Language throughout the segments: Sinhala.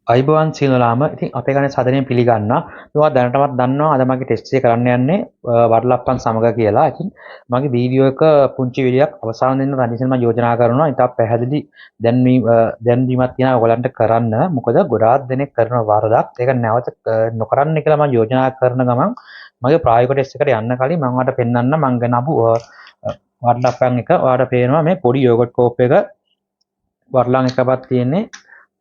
අයිබෝන් සියලුලාම ඉතින් අපේ ගණන් සාදරයෙන් පිළිගන්නවා. මේවා දැනටමත් දන්නවා අද මගේ ටෙස්ට් එක කරන්න යන්නේ වඩලප්පන් සමග කියලා. ඉතින් මගේ වීඩියෝ එක පුංචි වීඩියෝක් අවසාන දෙන්න රණිසන් මම යෝජනා කරනවා. ඉතින් පැහැදිලි දැන්වීමක් තියෙනවා ඔයගලන්ට කරන්න. මොකද ගොඩාක් දෙනෙක් කරන වරදක්. ඒක නැවත නොකරන්න කියලා මම යෝජනා කරන ගමන් මගේ ප්‍රායෝගික ටෙස්ට් එකට යන්න කලින් මම ඔයාලට පෙන්වන්න මම ගනපු වඩලප්පන් එක ඔයාලට පේනවා මේ පොඩි යෝගට් කෝප් එක වඩලන් එකපත් තියෙන්නේ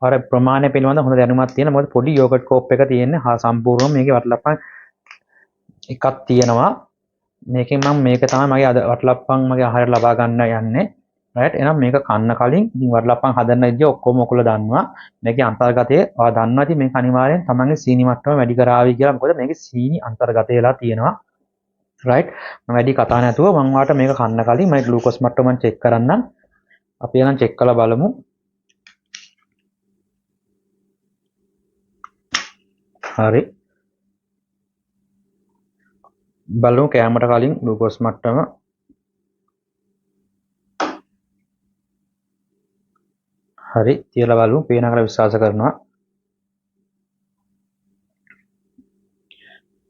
අර ප්‍රමාණය පිළිබඳ හොඳ දැනුමක් තියෙන මොකද පොඩි යෝගට් කෝප් එක තියෙන්නේ සම්පූර්ණයෙන් මේකේ වටලප්පන් එකක් තියෙනවා මේකෙන් මම මේක තමයි මගේ අද වටලප්පන් මගේ ආහාරය ලබා ගන්න යන්නේ රයිට් එහෙනම් මේක කන්න කලින් ඉතින් වටලප්පන් හදන්න විදිය ඔක්කොම ඔයගොල්ලෝ දන්නවා මේකේ අන්තර්ගතයේ ඔයා දන්නවා ඉතින් මේක අනිවාර්යෙන් තමන්ගේ සීනි මට්ටම වැඩි කරાવી කියලා මොකද මේකේ සීනි අන්තර්ගත වෙලා තියෙනවා රයිට් මම වැඩි කතා නැතුව මම ඔයාලට මේක කන්න කලින් මගේ ග්ලූකෝස් මට්ටම මම චෙක් කරන්නම් අපි එහෙනම් චෙක් කරලා බලමු හරි බලමු කෑමට කලින් ග්ලූකෝස් මට්ටම හරි තියලා බලමු පේන කරලා විශ්වාස කරනවා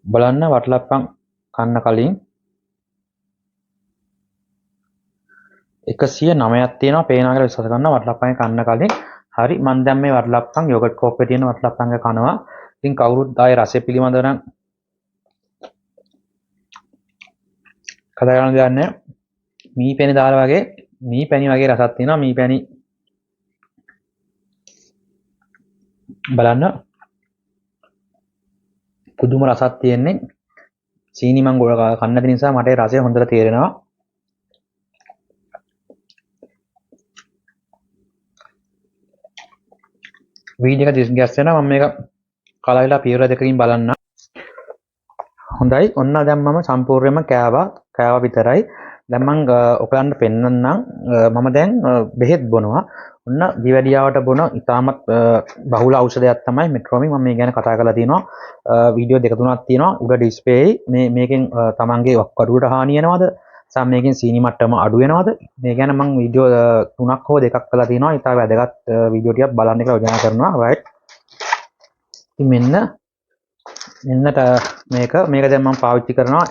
බලන්න වටලප්පන් කන්න කලින් 109ක් තියෙනවා පේන කරලා විශ්වාස කරනවා වටලප්පන් කන්න කලින් හරි මම දැන් මේ වටලප්පන් යෝගට් කෝප් එකේ තියෙන වටලප්පන් එක කනවා ඉතින් කවුරුත් ආයේ රසය පිළිබඳව නම් කතා කරන්න දෙයක් නැහැ. මී පැණි දාලා වගේ මී පැණි වගේ රසක් තියෙනවා. මී පැණි බලන්න පුදුම රසක් තියෙන්නේ. සීනි මං ගොඩ කන්න තියෙන නිසා මට ඒ රසය හොඳට තේරෙනවා. වීඩියෝ එක දිස්ගැස් වෙනවා. මම මේක කලයිලා පියවර දෙකකින් බලන්න. හොඳයි ඔන්න දැන් මම සම්පූර්ණයෙන්ම කෑවා විතරයි දැන් මම ඔයගලන්ට පෙන්නන්නම් මම දැන් බෙහෙත් බොනවා ඔන්න දිවැඩියාවට බොන ඉතාමත් බහුල ඖෂධයක් තමයි මෙට්‍රෝමින් මම මේ ගැන කතා කරලා තියෙනවා වීඩියෝ දෙක තුනක් තියෙනවා උඩ ඩිස්ප්ලේ මේකෙන් තමන්ගේ වක්කඩුවට හානිය වෙනවද සම මේකෙන් සීනි මට්ටම අඩු වෙනවද මේ ගැන මම වීඩියෝ තුනක් හෝ දෙකක් කරලා තියෙනවා ඉතාල වැදගත් වීඩියෝ ටිකක් බලන්න කියලා යෝජනා කරනවා රයිට් ඉතින් මෙන්න මේක දැන් මම පාවිච්චි කරනවා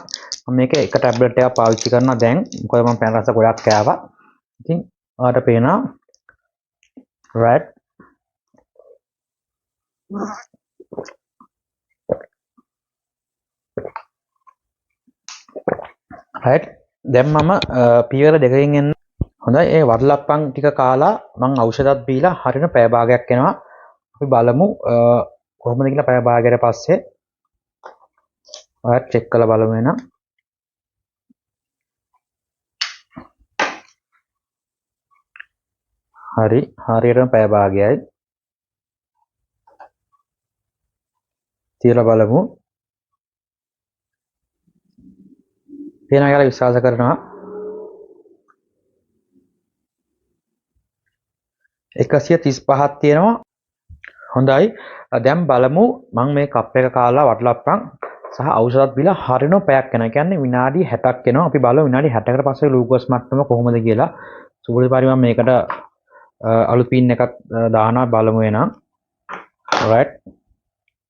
මම මේක එක ටැබ්ලට් එකක් පාවිච්චි කරනවා දැන් මොකද මම පැන රස ගොඩක් කෑවා ඉතින් ඔයාලට පේනවා රයිට් දැන් මම පියවර දෙකකින් එන්න හොඳයි ඒ වඩලප්පන් ටික කාලා මම ඖෂධත් බීලා හරින පැය භාගයක් යනවා අපි බලමු කොහොමද කියලා පැය භාගයට පස්සේ ඔයාලා චෙක් කරලා බලමු එන හරි හරියටම පැය භාගයයි තියලා බලමු පේනවා කියලා විශ්වාස කරනවා 135ක් තියෙනවා හොඳයි දැන් බලමු මම මේ කප් එක කාලා වටලප්පන් සහ ඖෂධත් බීලා හරින පැයක් යනවා. කියන්නේ විනාඩි 60ක් යනවා. අපි බලමු විනාඩි 60කට පස්සේ ග්ලූකෝස් මට්ටම කොහොමද කියලා. සුබුලි පරි මම මේකට අලුත් පින් එකක් දානවා බලමු එනම්. රයිට්.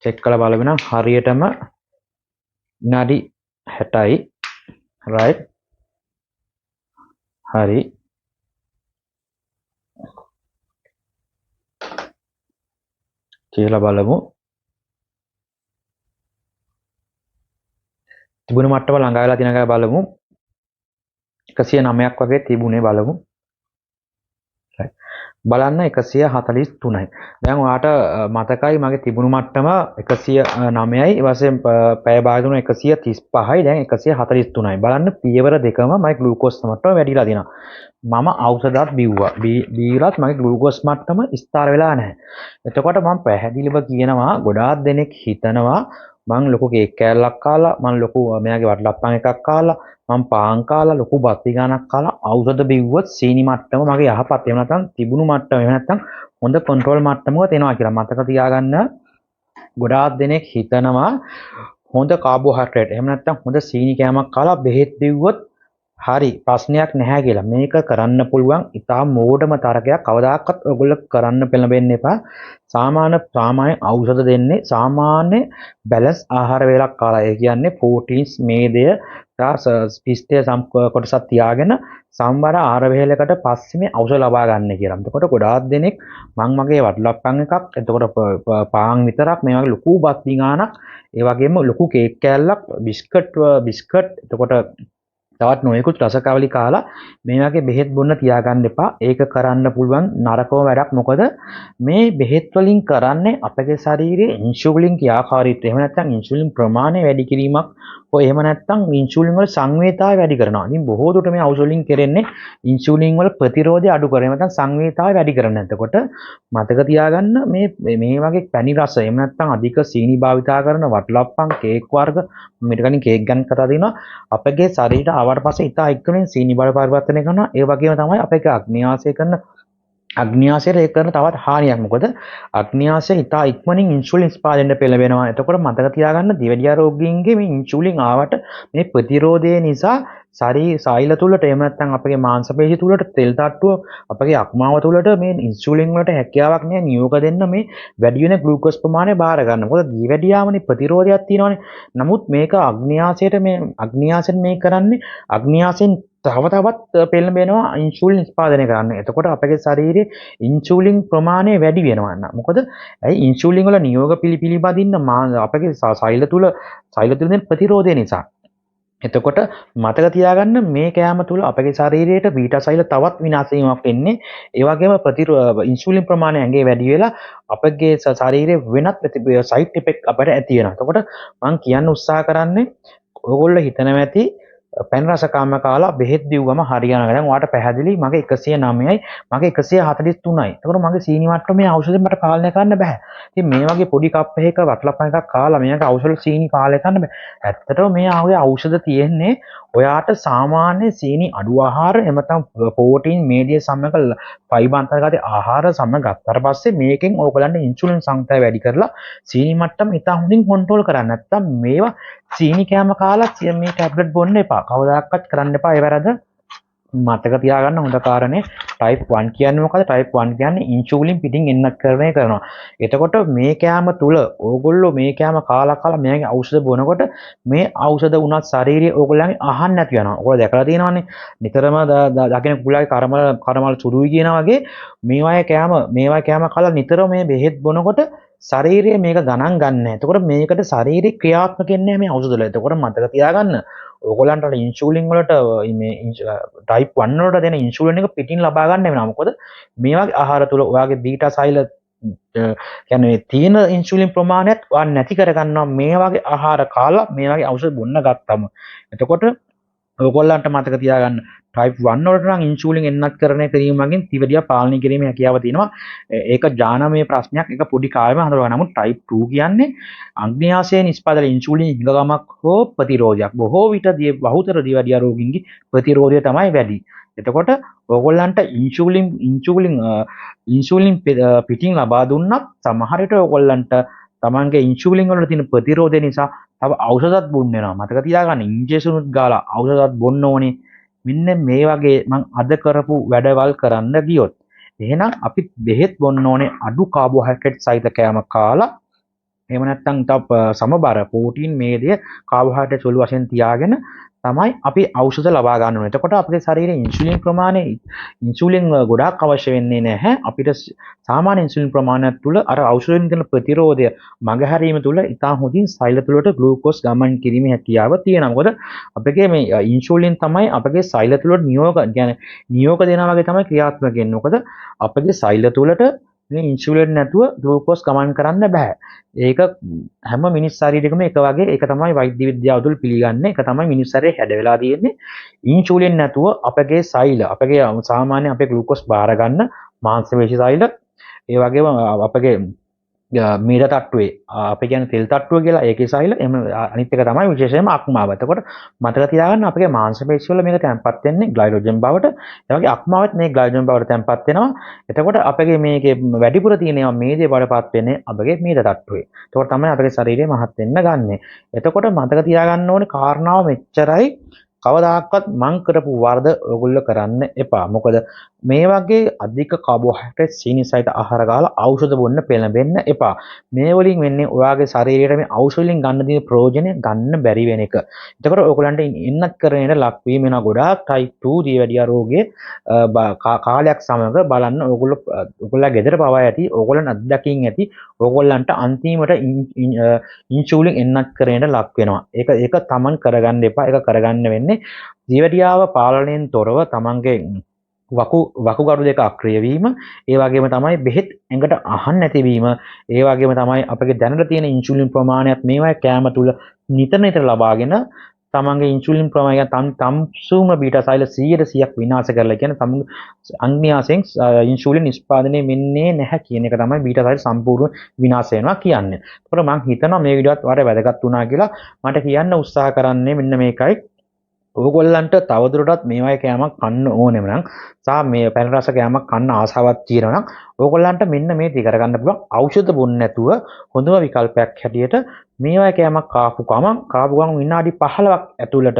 චෙක් කරලා බලමු නම් හරියටම විනාඩි 60යි. රයිට්. හරි. කියලා බලමු. තිබුණ මට්ටම ළඟා වෙලා තියෙන එක බලමු 109ක් වගේ තිබුණේ බලමු බලන්න 143යි දැන් ඔයාට මතකයි මගේ තිබුණු මට්ටම 109යි ඊට පස්සේ පැය භාග තුන 135යි දැන් 143යි බලන්න පියවර දෙකම මගේ ග්ලූකෝස් මට්ටම වැඩිලා තියෙනවා මම ඖෂධات බිව්වා බීලත් මගේ ග්ලූකෝස් මට්ටම ස්ථාර වෙලා නැහැ එතකොට මම පැහැදිලිව කියනවා ගොඩාක් දෙනෙක් හිතනවා මං ලොකු කේක් කෑල්ලක් කාලා මං ලොකු මෙයාගේ වටලප්පන් එකක් කාලා මං පාන් කාලා ලොකු බත් ගානක් කාලා ඖෂධ බිව්වොත් සීනි මට්ටම මගේ යහපත් එහෙම නැත්නම් තිබුණු මට්ටම එහෙම නැත්නම් හොඳ කන්ට්‍රෝල් මට්ටමක තේනවා කියලා මතක තියාගන්න ගොඩාක් දෙනෙක් හිතනවා හොඳ කාබෝහයිඩ්‍රේට් එහෙම නැත්නම් හොඳ සීනි කෑමක් කාලා බෙහෙත් බිව්වොත් හරි ප්‍රශ්නයක් නැහැ කියලා. මේක කරන්න පුළුවන් ඉතාම මෝඩම තරකයක්. කවදාකවත් ඔයගොල්ලෝ කරන්න පෙළඹෙන්න එපා. සාමාන්‍ය ඖෂධ දෙන්නේ සාමාන්‍ය බැලන්ස් ආහාර වේලක් කාලා. ඒ කියන්නේ ප්‍රෝටීන්ස්, මේදය, පිස්තය කොටසක් තියාගෙන සම්බර ආහාර වේලකට පස්සේ මේ ඖෂධ ලබා ගන්න කියලා. එතකොට ගොඩාක් දෙනෙක් මං මගේ වඩලප්පන් එකක්, එතකොට පාන් විතරක් මේ වගේ ලොකු බත් දිගානක්, ඒ වගේම ලොකු කේක් කෑල්ලක්, බිස්කට් එතකොට තවත් නොයෙකුත් රසකවලි කාලා මේ වගේ බෙහෙත් බොන්න තියාගන්න එපා. ඒක කරන්න පුළුවන් නරකම වැඩක්. මොකද මේ බෙහෙත් වලින් කරන්නේ අපගේ ශරීරයේ ඉන්සුලින් ක්‍රියාකාරීත්වය. එහෙම නැත්නම් ඉන්සුලින් ප්‍රමාණය වැඩි කිරීමක්. ඔය එහෙම නැත්නම් ඉන්සුලින් වල සංවේගතාවය වැඩි කරනවා. ඉතින් බොහෝ දුරට මේ ඖෂධ වලින් කරන්නේ ඉන්සුලින් වල ප්‍රතිරෝධය අඩු කරන. එහෙම නැත්නම් සංවේගතාවය වැඩි කරන. එතකොට මතක තියාගන්න මේ වගේ පැණි රස එහෙම නැත්නම් අධික සීනි භාවිතා කරන වටලප්පන්, කේක් වර්ග, මීට කලින් කේක් ගැන කතා දෙනවා. අපගේ ශරීරයට ආවට පස්සේ ඉතා ඉක්මනින් සීනි බඩ පරිවර්තනය කරනවා. ඒ වගේම තමයි අපේ අග්න්‍යාසයට ඒක කරන තවත් හානියක්. මොකද අග්න්‍යාසය ඉතා ඉක්මනින් ඉන්සුලින් ස්පාදනයට පෙළඹෙනවා. එතකොට මතක තියාගන්න දිවැඩියා රෝගීන්ගේ මේ ඉන්සුලින් ආවට මේ ප්‍රතිරෝධය නිසා සෛල තුලට එහෙම නැත්නම් අපගේ මාංශ පේශි තුලට තෙල් තට්ටුව අපගේ අක්මාව තුලට මේ ඉන්සුලින් වලට හැකියාවක් නෑ නියෝග දෙන්න මේ වැඩි වෙන ග්ලූකෝස් ප්‍රමාණය බාර ගන්න. මොකද දිවැඩියාමනේ ප්‍රතිරෝධයක් තියෙනවානේ. නමුත් මේක අග්න්‍යාසයෙන් මේ කරන්නේ අග්න්‍යාසයෙන් තව තවත් පෙළඹෙනවා ඉන්සුලින් නිෂ්පාදනය කරන්න. එතකොට අපගේ ශරීරයේ ඉන්සුලින් ප්‍රමාණය වැඩි වෙනවා. මොකද ඇයි ඉන්සුලින් වල නියෝග පිළිපදින්න අපගේ සෛල තුල දෙන ප්‍රතිරෝධය නිසා. එතකොට මතක තියාගන්න මේ කෑම තුල අපගේ ශරීරයට බීටා සෛල තවත් විනාශ වීමක් වෙන්නේ. ඒ වගේම ඉන්සුලින් ප්‍රමාණය ඇඟේ වැඩි වෙලා අපගේ ශරීරයේ වෙනත් සයිඩ් ඉෆෙක්ට් අපට ඇති වෙනවා. එතකොට මම කියන්න උත්සාහ කරන්නේ ඔයගොල්ලෝ හිතනවා ඇති පැන් රස කාම කාලා බෙහෙත් දීවම හරියනවා. දැන් ඔයාලට පැහැදිලි මගේ 109යි මගේ 143යි. එතකොට මගේ සීනි මට්ටම මේ ඖෂධෙන් මට පාලනය කරන්න බෑ. ඉතින් මේ වගේ පොඩි කප් එකක වටලප්පන් එකක් කාලා මේක ඖෂධ සීනි පාලනය කරන්න බෑ. ඇත්තටම මේ ඖෂධ තියෙන්නේ ඔයාට සාමාන්‍ය සීනි අඩු ආහාර එහෙම නැත්නම් ප්‍රෝටීන් මේදිය සමග ෆයිබර් අන්තර්ගත ආහාර සමග ගත්තට පස්සේ මේකෙන් ඕගලන්ට ඉන්සුලින් සංතය වැඩි කරලා සීනි මට්ටම ඉතා හොඳින් කන්ට්‍රෝල් කරන්න. නැත්නම් මේවා සීනි කෑම කාලා මේ ටැබ්ලට් බොන්න එපා. කවදාකවත් කරන්න එපා. ඒ වැරද්ද මතක තියාගන්න හොඳ කාරණේ. ටයිප් 1 කියන්නේ මොකද? ටයිප් 1 කියන්නේ ඉන්සුලින් පිටින් එන්නත් කරනවා. එතකොට මේ කෑම තුල ඕගොල්ලෝ මේ කෑම කාලා මෙයාගේ ඖෂධ බොනකොට මේ ඖෂධ උනත් ශරීරයේ ඕගොල්ලන්ගේ අහන්න නැති වෙනවා. ඔයාලා දැකලා තියෙනවනේ. නිතරම දකින කුලයි කරමල් සුදුයි කියනා වගේ මේවායේ කෑම කාලා නිතරම මේ බෙහෙත් බොනකොට ශරීරයේ මේක ගණන් ගන්න නැහැ. එතකොට මේකට ශරීරේ ක්‍රියාත්මක වෙන්නේ මේ ඖෂධ වල. එතකොට මතක තියාගන්න ඕගොල්ලන්ට ඉන්සුලින් වලට මේ ටයිප් 1 වලට දෙන ඉන්සුලින් එක පිටින් ලබා ගන්න වෙනවා. මොකද මේ වගේ ආහාර තුල ඔයාගේ බීටා සෛල කියන්නේ තියෙන ඉන්සුලින් ප්‍රමාණයත් ඔයා නැති කර ගන්නවා මේ වගේ ආහාර කාලා මේ වගේ ඖෂධ බොන්න ගත්තම. එතකොට ඔයගොල්ලන්ට මතක තියාගන්න ටයිප් 1 වලට නම් ඉන්සුලින් එන්නත් කරණය කිරීමකින් දිවැඩියා පාලනය කිරීමේ හැකියාව තියෙනවා. ඒක ජානමය ප්‍රශ්නයක්. ඒක පොඩි කාලෙම හඳුනා ගන්න. නමුත් ටයිප් 2 කියන්නේ අග්න්‍යාසයේ නිෂ්පාදන ඉන්සුලින් හිඟගමක් හෝ ප්‍රතිරෝධයක්. බොහෝ විට බහුතර දිවැඩියා රෝගීන්ගේ ප්‍රතිරෝධය තමයි වැඩි. එතකොට ඔයගොල්ලන්ට ඉන්සුලින් පිටින් ලබා දුන්නත් සමහර විට ඔයගොල්ලන්ට තමන්ගේ ඉන්සුලින් වල තියෙන ප්‍රතිරෝධය නිසා තව ඖෂධත් බොන්න වෙනවා. මතක තියාගන්න ඉන්ජෙක්ෂන් උත් ගාලා ඖෂධත් බොන්න ඕනේ. මෙන්න මේ වගේ මං අද කරපු වැඩවල් කරන්න ගියොත් එහෙනම් අපි බෙහෙත් බොන්න ඕනේ අඩු කාබෝහයිඩ්‍රේට් සහිත කෑම කාලා. එහෙම නැත්නම් තව සමබර ප්‍රෝටීන් මේදය කාබෝහයිඩ්‍රේට් සුළු වශයෙන් තියාගෙන තමයි අපි ඖෂධ ලබා ගන්න ඕනේ. එතකොට අපේ ශරීරයේ ඉන්සුලින් ගොඩාක් අවශ්‍ය වෙන්නේ නැහැ. අපිට සාමාන්‍ය ඉන්සුලින් ප්‍රමාණයක් තුල අර ඖෂධයෙන් දෙන ප්‍රතිරෝධය මගහැරීම තුල ඉතා හොඳින් සෛල තුලට ග්ලූකෝස් ගමන් කිරීමේ හැකියාව තියෙනවා. මොකද අපගේ මේ ඉන්සුලින් තමයි අපගේ සෛල තුලට නියෝග දෙනවා වගේ තමයි ක්‍රියාත්මක වෙන්නේ. මොකද අපගේ සෛල තුලට මේ ඉන්සුලින් නැතුව ග්ලූකෝස් ගමන් කරන්න බෑ. ඒක හැම මිනිස් ශරීරයකම එක වගේ. ඒක තමයි වෛද්‍ය විද්‍යාව තුළ පිළිගන්නේ. ඒක තමයි මිනිස් ශරීරයේ හැඩ වෙලා තියෙන්නේ. ඉන්සුලින් නැතුව අපගේ සාමාන්‍ය අපේ ග්ලූකෝස් බාර ගන්න මාංශ පේශි සෛල, ඒ වගේම අපගේ මීර තට්ටුවේ අපි කියන්නේ තෙල් තට්ටුව කියලා ඒකේ සෛල, එහෙම අනිත් එක තමයි විශේෂයෙන්ම අක්මාව. එතකොට මතක තියාගන්න අපගේ මාංශ පේශි වල මේක තැම්පත් වෙන්නේ ග්ලයිකෝජන් බවට. ඒ වගේ අක්මාවත් මේ ග්ලයිකෝජන් බවට තැම්පත් වෙනවා. එතකොට අපගේ මේකේ වැඩිපුර තියෙනවා මේදේ බවටපත් වෙන්නේ අපගේ මීර තට්ටුවේ. එතකොට තමයි අපගේ ශරීරය මහත් වෙන්න ගන්නෙ. එතකොට මතක තියාගන්න ඕනේ කාරණාව මෙච්චරයි. කවදාකවත් මං කරපු වරද ඔයගොල්ලෝ කරන්න එපා. මොකද මේ වගේ අධික කාබෝහයිඩ්‍රේට් සීනි සහිත ආහාර ගාලා ඖෂධ බොන්න පෙළඹෙන්න එපා. මේ වලින් වෙන්නේ ඔයාගේ ශරීරයට මේ ඖෂධ වලින් ගන්න දින ප්‍රයෝජන ගන්න බැරි වෙන එක. එතකොට ඔයගොල්ලන්ට එන්නත් කරගෙන ලක්වීම වෙන ගොඩාක් type 2 දියවැඩියා රෝගයේ කාලයක් සමග බලන්න ඔයගොල්ලෝ ගෙදර පවා ඇති ඔයගොල්ලන් අත්දැකීම් ඇති ඔයගොල්ලන්ට අන්තිමට ඉන්සුලින් එන්නත් කරගෙන ලක් වෙනවා. ඒක තමන් කරගන්න එපා. ඒක කරගන්න වෙන්නේ දියවැඩියාව පාලනයෙන් තොරව තමන්ගේ වකුගඩු දෙක අක්‍රිය වීම, ඒ වගේම තමයි බෙහෙත් ඇඟට අහන්න නැතිවීම, ඒ වගේම තමයි අපගේ දැනට තියෙන ඉන්සුලින් ප්‍රමාණයත් මේවා කෑම තුල නිතර ලබාගෙන තමන්ගේ ඉන්සුලින් ප්‍රමාණය තම්සුම බීටා සෛල 100% විනාශ කරලා කියන තම අන්‍යාසයෙන් ඉන්සුලින් නිෂ්පාදනය වෙන්නේ නැහැ කියන එක තමයි බීටා සෛල සම්පූර්ණ විනාශ වෙනවා කියන්නේ. ඒකට මම හිතනවා මේ වීඩියෝත් ඔයාලට වැදගත් වුණා කියලා. මට කියන්න උත්සාහ කරන්නේ මෙන්න මේකයි. ඔයගොල්ලන්ට තවදුරටත් මේ වගේ කෑමක් කන්න ඕනෙම නම් සහ මේ පැණි රස කෑමක් කන්න ආසාවක් තියෙනවා නම් ඔයගොල්ලන්ට මෙන්න මේ ටික කරගන්න පුළුවන්. ඖෂධ බොන්න නැතුව හොඳම විකල්පයක් හැටියට මේ වගේ කෑමක් කාපු ගමන් විනාඩි 15ක් ඇතුළත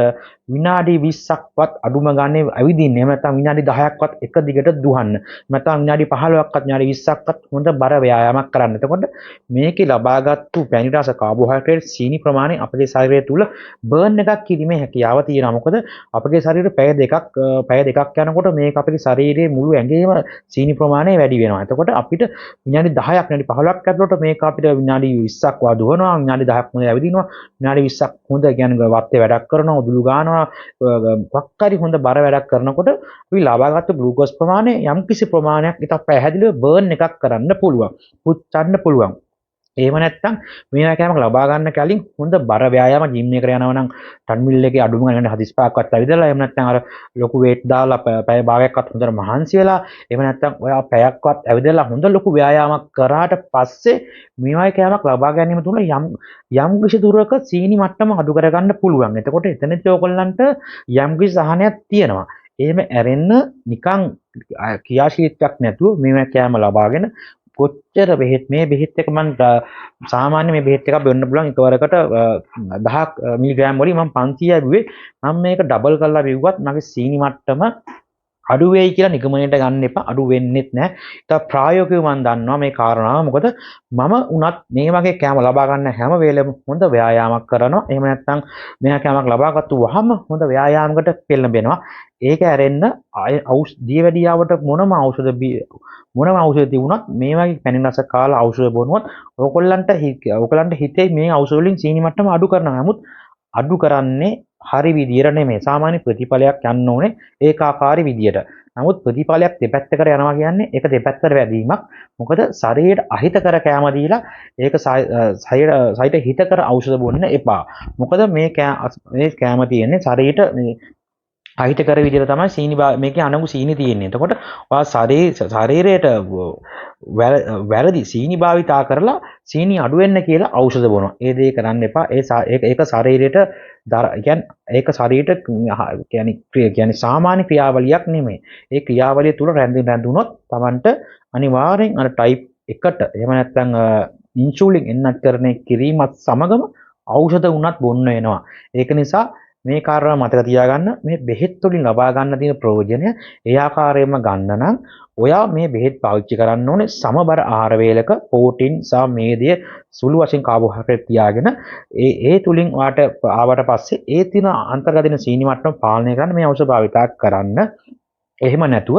විනාඩි 20ක්වත් අඩුම ගානේ ඇවිදින්න. එහෙම නැත්නම් විනාඩි 10ක්වත් එක දිගට දුහන්න. නැත්නම් විනාඩි 15ක්වත් විනාඩි 20ක්වත් හොඳ බර ව්‍යායාමයක් කරන්න. එතකොට මේකේ ලබාගත්තු පැණි රස කාබෝහයිඩ්‍රේට් සීනි ප්‍රමාණය අපේ ශරීරය තුල බර්න් එකක් කිරීමේ හැකියාව තියෙනවා. මොකද අපේ ශරීරය පැය දෙකක් යනකොට මේක අපේ ශරීරයේ මුළු ඇඟේම සීනි ප්‍රමාණය වැඩි වෙනවා. එතකොට අපිට විනාඩි 10ක් විනාඩි 15ක් ඇතුළත මේක අපිට විනාඩි 20ක් වදුවනවා. විනාඩි 10ක් හොඳ ඇවිදිනවා. විනාඩි 20ක් හොඳ කියන්නේ වත්තේ වැඩක් කරනවා, උදුළු ගන්නවා, වක්කාරි හොඳ බර වැඩක් කරනකොට අපි ලබාගත්තු ග්ලූකෝස් ප්‍රමාණය යම්කිසි ප්‍රමාණයක් ඉතින් පැහැදිලිව බර්න් එකක් කරන්න පුළුවන්. පුච්චන්න පුළුවන්. එහෙම නැත්නම් මේවා කෑමක් ලබා ගන්න කලින් හොඳ බර ව්‍යායාම ජිම් එකට යනවා නම් ට්‍රෙඩ්මිල් එකේ අඩුම ගානේ 45ක්වත් ඇවිදලා එහෙම නැත්නම් අර ලොකු වේට් දාලා පැය භාගයක්වත් හොඳට මහන්සි වෙලා එහෙම නැත්නම් ඔයා පැයක්වත් ඇවිදලා හොඳ ලොකු ව්‍යායාමයක් කරාට පස්සේ මේවා කෑමක් ලබා ගැනීම තුල යම් කිසි දුරක සීනි මට්ටම අඩු කරගන්න පුළුවන්. එතකොට එතනදී ඔයගොල්ලන්ට යම් කිසි සහනයක් තියෙනවා. එහෙම ඇරෙන්න නිකන් ක්‍රියාශීලීත්වයක් නැතුව මේවා කෑම ලබාගෙන කොච්චර බෙහෙත් මේ බෙහෙත් එක මම සාමාන්‍ය මේ බෙහෙත් එකක් බොන්න පුළුවන් එකවරකට 1000 මිලිග්‍රෑම් වලින් මම 500යි බිව්වේ. මම මේක ඩබල් කරලා බිව්වත් මගේ සීනි මට්ටම අඩු වෙයි කියලා නිගමනයට ගන්න එපා. අඩු වෙන්නෙත් නැහැ. ඒක ප්‍රායෝගිකව මම දන්නවා මේ කාරණාව. මොකද මම උනත් මේ වගේ කෑම ලබා ගන්න හැම වෙලෙම හොඳ ව්‍යායාමයක් කරනවා. එහෙම නැත්නම් මේ කෑමක් ලබාගත්තු වහම හොඳ ව්‍යායාමයකට පෙළඹෙනවා. ඒක ඇරෙන්න දියවැඩියාවට මොනම ඖෂධ තිබුණත් මේ වගේ පැණි රස කාලා ඖෂධ බොනොත් ඔයගොල්ලන්ට හිතේ මේ ඖෂධ වලින් සීනි මට්ටම අඩු කරනවා. නමුත් අඩු කරන්නේ හරි විදියට නෙමෙයි. සාමාන්‍ය ප්‍රතිඵලයක් යන්න ඕනේ ඒකාකාරී විදියට. නමුත් ප්‍රතිඵලයක් දෙපැත්තකට යනවා කියන්නේ ඒක දෙපැත්තට වැදීමක්. මොකද ශරීරයට අහිතකර කෑම දීලා ඒක සයිට හිතකර ඖෂධ බොන්න එපා. මොකද මේ කෑම තියෙන්නේ ශරීරයට අහිතකර විදියට තමයි සීනි මේකේ අනඟු සීනි තියෙන්නේ. එතකොට ඔයා ශරීරයට වැරදි සීනි භාවිතා කරලා සීනි අඩු වෙන්න කියලා ඖෂධ බොනවා. ඒ දේ කරන්න එපා. ඒක ශරීරයට ඒක ශරීරයට කියන්නේ සාමාන්‍ය ක්‍රියාවලියක් නෙමෙයි. ඒ ක්‍රියාවලිය තුල රැඳුනොත් Tamanට අනිවාර්යෙන් අර ටයිප් 1ට එහෙම නැත්නම් ඉන්සුලින් එන්නත් කරන කිරීමත් සමගම ඖෂධ උනත් බොන්න වෙනවා. ඒක නිසා මේ කාරණා මතක තියාගන්න. මේ බෙහෙත් වලින් ලබා ගන්න තියෙන ප්‍රයෝජනය ඒ ආකාරයෙන්ම ගන්න නම් ඔයා මේ බෙහෙත් පාවිච්චි කරන්න ඕනේ සමබර ආහාර වේලක ප්‍රෝටීන් සහ මේදය සුළු වශයෙන් කාබෝහයිඩ්‍රේට් තියාගෙන ඒ තුලින් ඔයාට ආවට පස්සේ ඒ තින අන්තර්ගත සීනි මට්ටම පාලනය කරන්න මේ ඖෂධ භාවිතා කරන්න. එහෙම නැතුව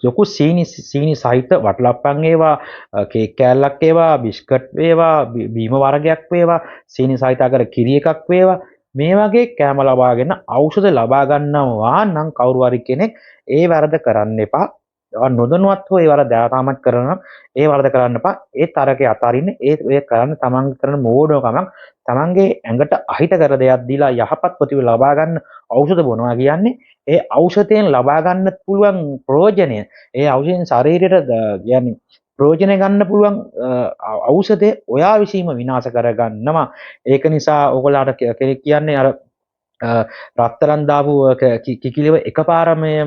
ලොකු සීනි සහිත වටලප්පන් ඒවා කේක් කෑල්ලක් ඒවා බිස්කට් වේවා බීම වර්ගයක් වේවා සීනි සහිත අගර කිරි එකක් වේවා මේ වගේ කෑම ලබාගෙන ඖෂධ ලබා ගන්නවා නම් කවුරු හරි කෙනෙක් ඒ වරද කරන්න එපා. නොදැනුවත්ව ඒ වරද තාමත් කරනවා. ඒ වරද කරන්න එපා. ඒ තරකේ අතාරින්න ඒ කරන්න තමන් කරන මෝඩකමක් තමන්ගේ ඇඟට අහිත කර දෙයක් දීලා යහපත් ප්‍රතිඵල ලබා ගන්න ඖෂධ බොනවා කියන්නේ ඒ ඖෂධයෙන් ලබා ගන්න පුළුවන් ප්‍රයෝජනය ඒ ඖෂධයෙන් ශරීරයට කියන්නේ ප්‍රයෝජන ගන්න පුළුවන් ඖෂධය ඔයා විසීම විනාශ කරගන්නවා. ඒක නිසා ඔයගොල්ලන්ට කෙනෙක් කියන්නේ අර රත්තරන් දාපු කිකිලිව එකපාර මේ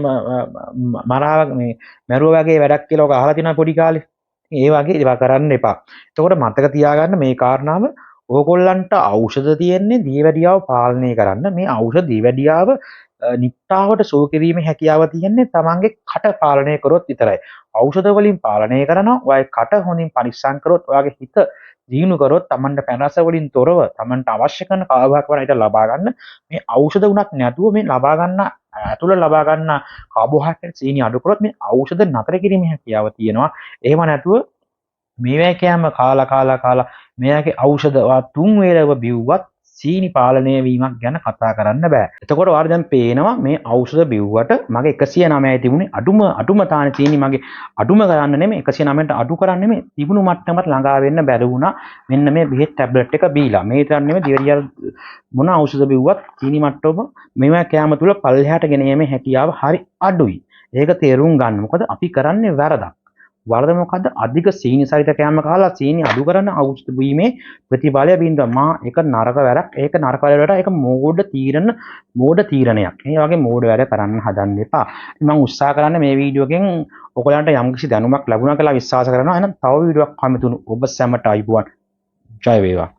මරාවක් මේ මරුවා වගේ වැඩක් කියලා ඔක අහලා තියෙනවා පොඩි කාලේ. ඒ වගේ ඒවා කරන්න එපා. එතකොට මතක තියාගන්න මේ කාරණාව ඕගොල්ලන්ට ඖෂධ තියෙන්නේ දියවැඩියාව පාලනය කරන්න. මේ ඖෂධ දියවැඩියාව නිට්ටාවට සුව කිරීමේ හැකියාව තියෙන්නේ තමන්ගේ කට පාලනය කරොත් විතරයි. ඖෂධ වලින් පාලනය කරනවා. ඔයාගේ කට හොඳින් පරිස්සම් කරොත්, ඔයාගේ හිත දියුණු කරොත්, තමන්ට පැන රස වලින් තොරව තමන්ට අවශ්‍ය කරන කාර්බෝහයිඩ්‍රේට් ලබා ගන්න මේ ඖෂධ උනත් නැතුව මේ ලබා ගන්න ඇතුළ ලබා ගන්න කාර්බෝහයිඩ්‍රේට් සීනි අඩු කරොත් මේ ඖෂධ නතර කිරීමේ හැකියාව තියෙනවා. එහෙම නැතුව මේවා කෑම කාලා මෙයාගේ ඖෂධ තුන් වේලව බිව්වත් සීනි පාලනය වීමක් ගැන කතා කරන්න බෑ. එතකොට ඔයාලා දැන් පේනවා මේ ඖෂධ බිව්වට මගේ 109යි තිබුණේ අඩුම තානේ සීනි මගේ අඩුම කරන්න නෙමෙයි 109ට අඩු කරන්න නෙමෙයි තිබුණු මට්ටමට ළඟා වෙන්න බැරි වුණා. මෙන්න මේ බෙහෙත් ටැබ්ලට් එක බීලා. මේ තරම් නෙමෙයි දියරියල් මොන ඖෂධ බිව්වත් සීනි මට්ටම මේවා කෑම තුල පල්ලෙහාට ගෙන යීමේ හැකියාව හරි අඩුයි. ඒක තේරුම් ගන්න. මොකද අපි කරන්නේ වැරදක්. වරද මොකද්ද? අධික සීනි සහිත කෑම කාලා සීනි අඩු කරන ඖෂධ බීමේ ප්‍රතිඵලය බින්දුවා. ඒක නරක වැඩක්. ඒක නරක වැඩට ඒක මෝඩ තීරණයක්. ඒ වගේ මෝඩ වැඩ කරන්න හදන්න එපා. මම උත්සාහ කරන්නේ මේ වීඩියෝ එකෙන් ඔයගලන්ට යම්කිසි දැනුමක් ලැබුණා කියලා විශ්වාස කරනවා. එහෙනම් තව වීඩියෝවක් කමිතුණු ඔබ සැමට අයිබෝවන්. ජය වේවා.